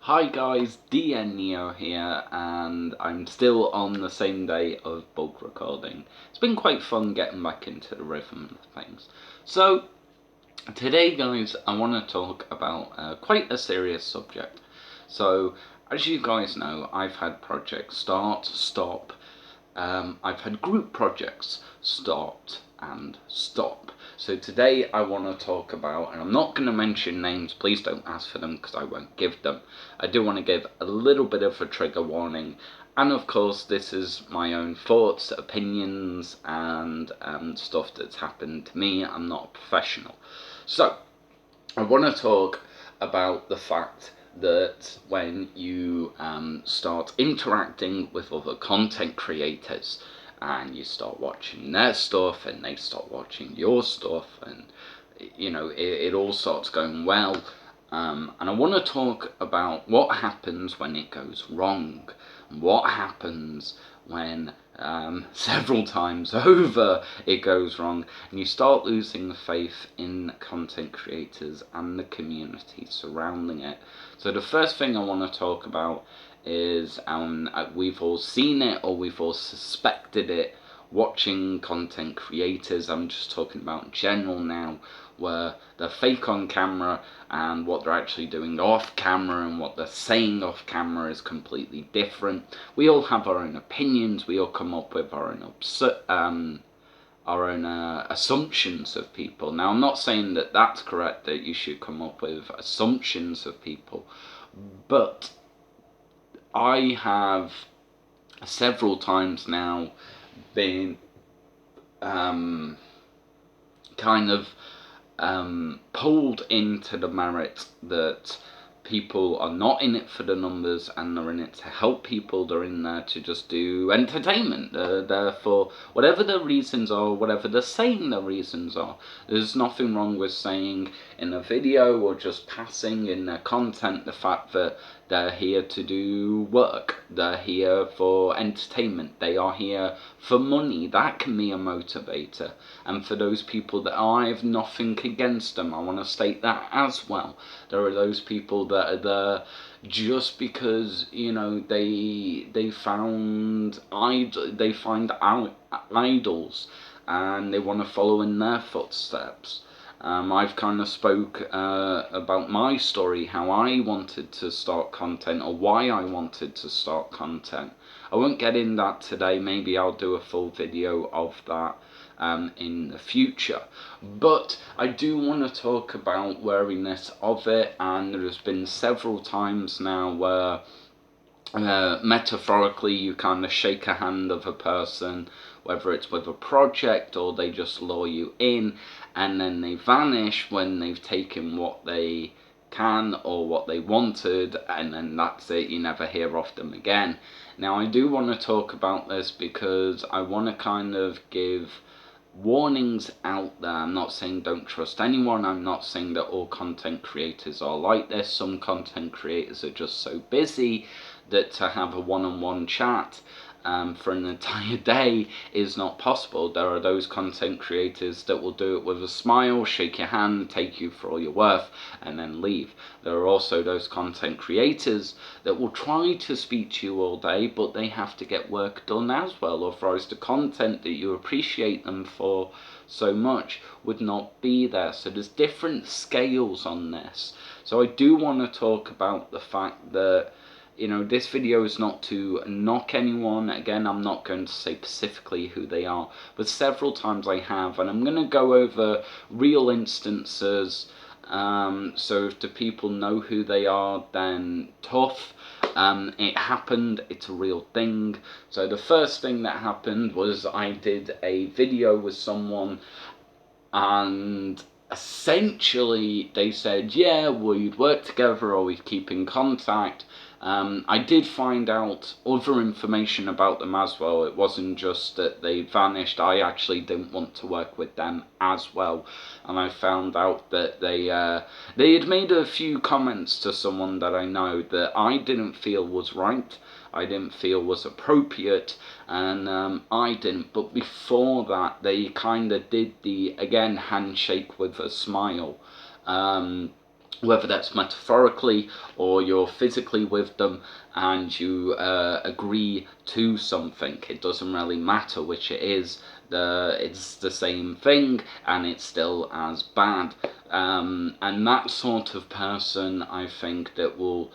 Hi guys, DN Neo here, and I'm still on the same day of bulk recording. It's been quite fun getting back into the rhythm of things. So, today guys, I want to talk about quite a serious subject. So, as you guys know, I've had projects start, stop. I've had group projects start and stop. So today I want to talk about, and I'm not going to mention names, please don't ask for them because I won't give them. I do want to give a little bit of a trigger warning, and of course this is my own thoughts, opinions, and stuff that's happened to me. I'm not a professional. So, I want to talk about the fact that when you start interacting with other content creators and you start watching their stuff and they start watching your stuff, and you know it all starts going well, and I want to talk about what happens when it goes wrong, what happens when several times over it goes wrong, and you start losing faith in content creators and the community surrounding it. So the first thing I want to talk about is we've all seen it, or we've all suspected it, watching content creators. I'm just talking about in general now, where they're fake on camera and what they're actually doing off camera and what they're saying off camera is completely different. We all have our own opinions, we all come up with our own assumptions of people. Now, I'm not saying that that's correct, that you should come up with assumptions of people, but I have several times now been kind of pulled into the merit that people are not in it for the numbers and they're in it to help people. They're in there to just do entertainment. They're there for whatever the reasons are, whatever they're saying the reasons are. There's nothing wrong with saying in a video or just passing in their content the fact that they're here to do work. They're here for entertainment. They are here for money. That can be a motivator. And for those people that I have nothing against them, I want to state that as well. There are those people that are there just because, you know, they find idols and they want to follow in their footsteps. I've kind of spoke about my story, how I wanted to start content, or why I wanted to start content. I won't get in that today. Maybe I'll do a full video of that in the future. But I do want to talk about wariness of it, and there's been several times now where metaphorically you kind of shake a hand of a person, whether it's with a project or they just lure you in, and then they vanish when they've taken what they can or what they wanted, and then that's it. You never hear of them again. Now, I do want to talk about this because I want to kind of give warnings out there. I'm not saying don't trust anyone. I'm not saying that all content creators are like this. Some content creators are just so busy that to have a one-on-one chat for an entire day is not possible. There are those content creators that will do it with a smile, shake your hand, take you for all you're worth, and then leave. There are also those content creators that will try to speak to you all day, but they have to get work done as well, otherwise the content that you appreciate them for so much would not be there. So there's different scales on this. So I do want to talk about the fact that, you know, this video is not to knock anyone. Again, I'm not going to say specifically who they are, but several times I have, and I'm going to go over real instances, so if the people know who they are, then tough. It happened, it's a real thing. So the first thing that happened was I did a video with someone, and essentially they said, yeah, we'd work together or we'd keep in contact. I did find out other information about them as well. It wasn't just that they vanished. I actually didn't want to work with them as well, and I found out that they had made a few comments to someone that I know that I didn't feel was right. I didn't feel was appropriate, and I didn't. But before that, they kind of did the, again, handshake with a smile. whether that's metaphorically or you're physically with them and you agree to something. It doesn't really matter which it is. It's the same thing and it's still as bad. And that sort of person, I think, that will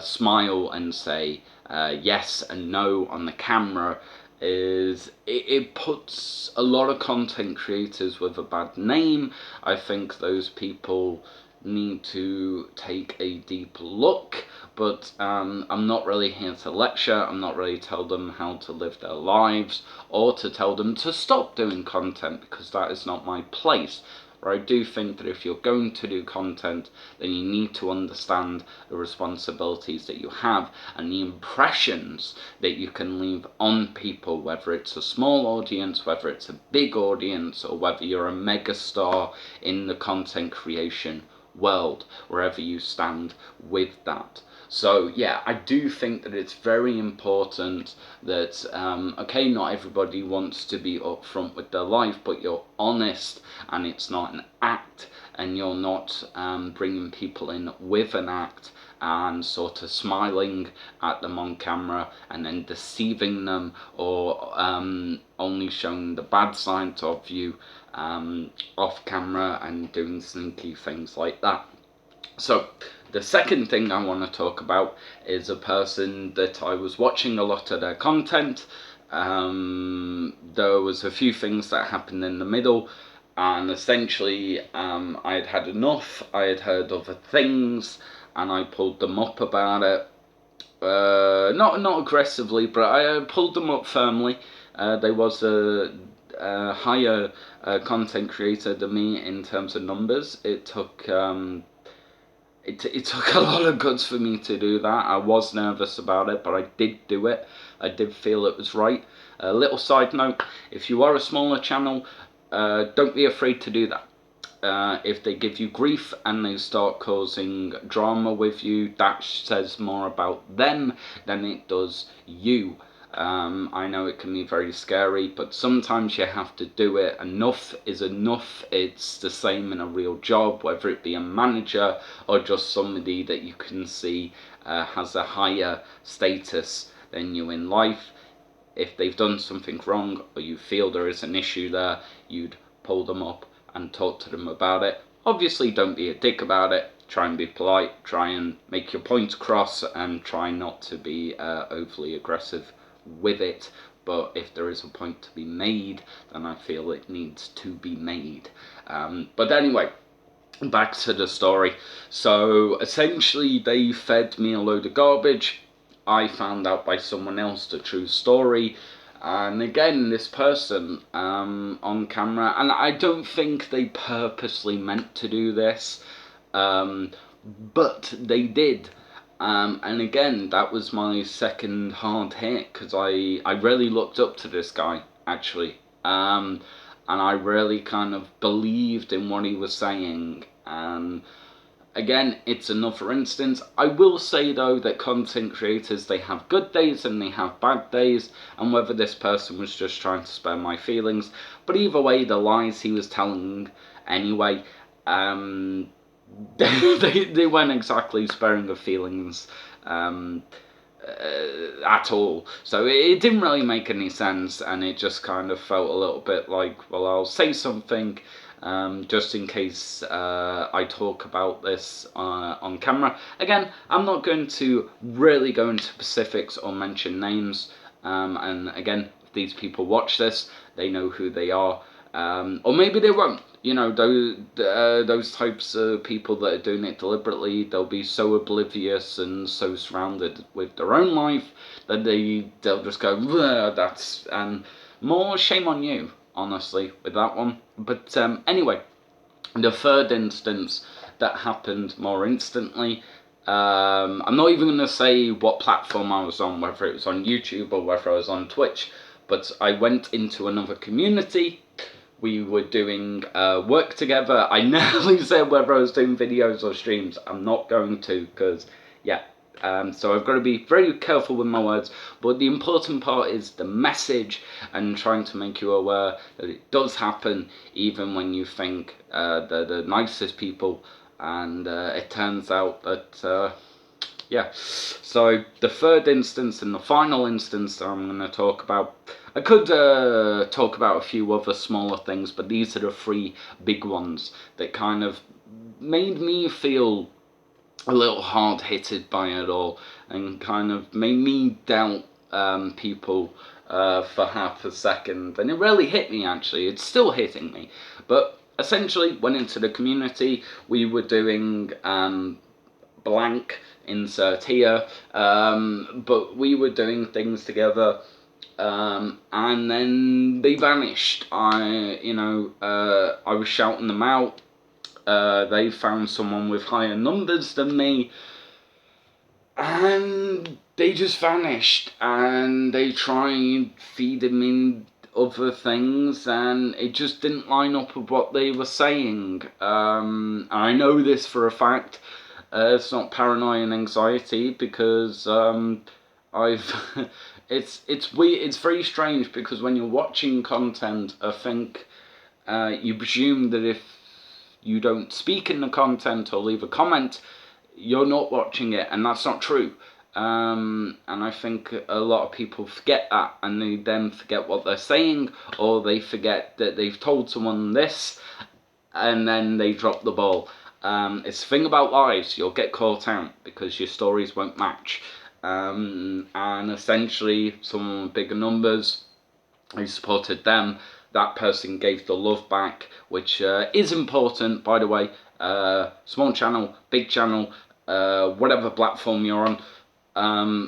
smile and say yes and no on the camera, it puts a lot of content creators with a bad name. I think those people need to take a deep look, but I'm not really here to lecture. I'm not really tell them how to live their lives or to tell them to stop doing content, because that is not my place. But I do think that if you're going to do content, then you need to understand the responsibilities that you have and the impressions that you can leave on people, whether it's a small audience, whether it's a big audience, or whether you're a megastar in the content creation world, wherever you stand with that. So yeah, I do think that it's very important that, okay, not everybody wants to be upfront with their life, but you're honest and it's not an act, and you're not bringing people in with an act and sort of smiling at them on camera and then deceiving them, or only showing the bad sides of you off camera and doing sneaky things like that. So the second thing I want to talk about is a person that I was watching a lot of their content. There was a few things that happened in the middle, and essentially I had had enough. I had heard other things and I pulled them up about it. Not aggressively, but I pulled them up firmly. There was a higher content creator than me in terms of numbers. It took it took a lot of guts for me to do that. I was nervous about it, but I did do it. I did feel it was right. A little side note, if you are a smaller channel, don't be afraid to do that. If they give you grief and they start causing drama with you, that says more about them than it does you. I know it can be very scary, but sometimes you have to do it. Enough is enough. It's the same in a real job, whether it be a manager or just somebody that you can see has a higher status than you in life. If they've done something wrong or you feel there is an issue there, you'd pull them up and talk to them about it. Obviously, don't be a dick about it. Try and be polite. Try and make your points across, and try not to be overly aggressive with it. But if there is a point to be made, then I feel it needs to be made. But anyway, back to the story. So essentially, they fed me a load of garbage. I found out by someone else the true story. And again, this person on camera, and I don't think they purposely meant to do this, but they did. And again, that was my second hard hit, because I really looked up to this guy, actually. And I really kind of believed in what he was saying. Again, it's another instance. I will say though that content creators, they have good days and they have bad days, and whether this person was just trying to spare my feelings, but either way, the lies he was telling anyway, they weren't exactly sparing of feelings at all. So it didn't really make any sense, and it just kind of felt a little bit like, well, I'll say something just in case I talk about this on camera. Again, I'm not going to really go into specifics or mention names, and again, if these people watch this, they know who they are, or maybe they won't. You know, those types of people that are doing it deliberately, they'll be so oblivious and so surrounded with their own life that they'll just go, that's, and more shame on you, honestly, with that one. But anyway, the third instance that happened more instantly, I'm not even going to say what platform I was on, whether it was on YouTube or whether I was on Twitch, but I went into another community. We were doing work together. I nearly said whether I was doing videos or streams. I'm not going to, because, yeah. So I've got to be very careful with my words. But the important part is the message, and trying to make you aware that it does happen, even when you think they're the nicest people and it turns out that yeah. So the third instance and the final instance that I'm going to talk about, I could talk about a few other smaller things, but these are the three big ones that kind of made me feel a little hard-hitted by it all, and kind of made me doubt people for half a second. And it really hit me, actually. It's still hitting me. But essentially, went into the community. We were doing blank, insert here, but we were doing things together. And then they vanished. I was shouting them out. They found someone with higher numbers than me, and they just vanished. And they tried feeding me other things, and it just didn't line up with what they were saying. I know this for a fact. It's not paranoia and anxiety, because I've it's weird. It's very strange, because when you're watching content, I think you presume that if you don't speak in the content or leave a comment, you're not watching it, and that's not true. And I think a lot of people forget that, and they then forget what they're saying, or they forget that they've told someone this, and then they drop the ball. It's the thing about lies, you'll get caught out because your stories won't match. And essentially, someone with bigger numbers, I supported them. That person gave the love back, which is important, by the way. Small channel, big channel, whatever platform you're on,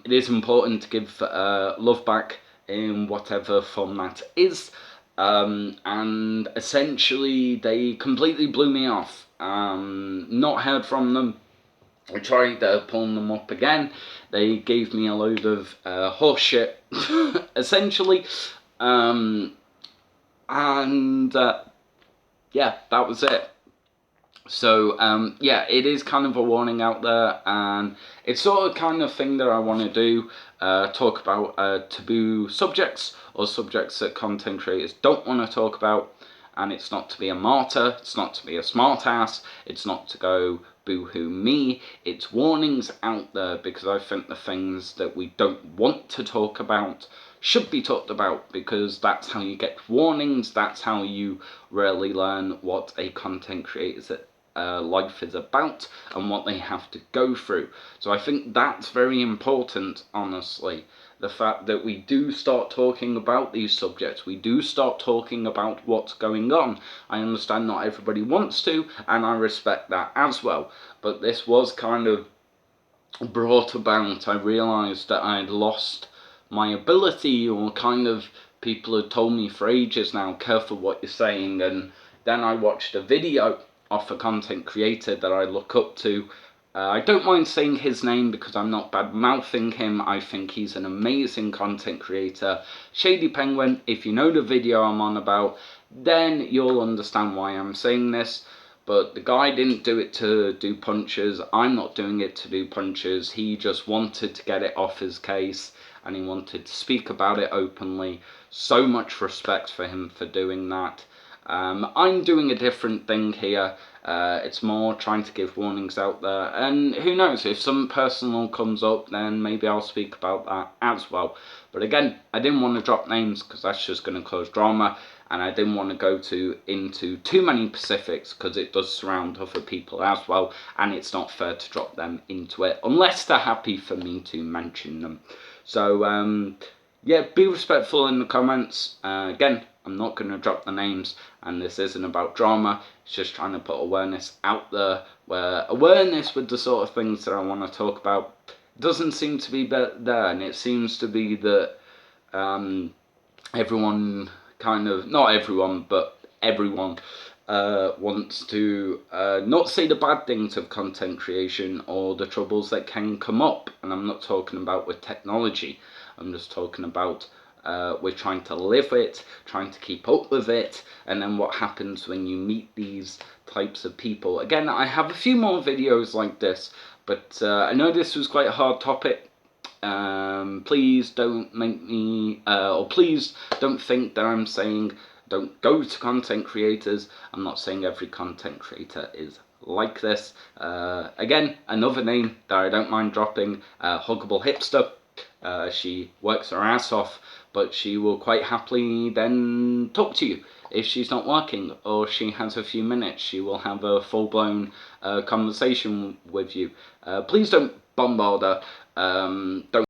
it is important to give love back in whatever form that is. And essentially, they completely blew me off. Not heard from them. I tried pulling them up again. They gave me a load of horse shit, essentially. And yeah, that was it. So yeah, it is kind of a warning out there, and it's sort of kind of thing that I want to do, talk about taboo subjects, or subjects that content creators don't want to talk about. And it's not to be a martyr, it's not to be a smartass, it's not to go boo-hoo me, it's warnings out there, because I think the things that we don't want to talk about should be talked about, because that's how you get warnings, that's how you really learn what a content creator's life is about, and what they have to go through. So I think that's very important, honestly. The fact that we do start talking about these subjects, we do start talking about what's going on. I understand not everybody wants to, and I respect that as well. But this was kind of brought about. I realised that I had lost my ability, or kind of people had told me for ages now, careful what you're saying. And then I watched a video of a content creator that I look up to. I don't mind saying his name because I'm not bad-mouthing him. I think he's an amazing content creator. Shady Penguin, if you know the video I'm on about, then you'll understand why I'm saying this. But the guy didn't do it to do punches. I'm not doing it to do punches. He just wanted to get it off his case, and he wanted to speak about it openly. So much respect for him for doing that. I'm doing a different thing here. It's more trying to give warnings out there, and who knows, if something personal comes up, then maybe I'll speak about that as well. But again, I didn't want to drop names because that's just going to cause drama, and I didn't want to go into too many specifics because it does surround other people as well, and it's not fair to drop them into it unless they're happy for me to mention them. So yeah, be respectful in the comments. Again, I'm not going to drop the names, and this isn't about drama. It's just trying to put awareness out there, where awareness with the sort of things that I want to talk about doesn't seem to be there, and it seems to be that everyone kind of, not everyone, but everyone wants to not say the bad things of content creation or the troubles that can come up. And I'm not talking about with technology. I'm just talking about we're trying to live it, trying to keep up with it, and then what happens when you meet these types of people. Again, I have a few more videos like this, but I know this was quite a hard topic. Please don't make me, or please don't think that I'm saying don't go to content creators. I'm not saying every content creator is like this. Again, another name that I don't mind dropping, Huggable Hipster. She works her ass off, but she will quite happily then talk to you. If she's not working or she has a few minutes, she will have a full-blown conversation with you. Please don't bombard her. Don't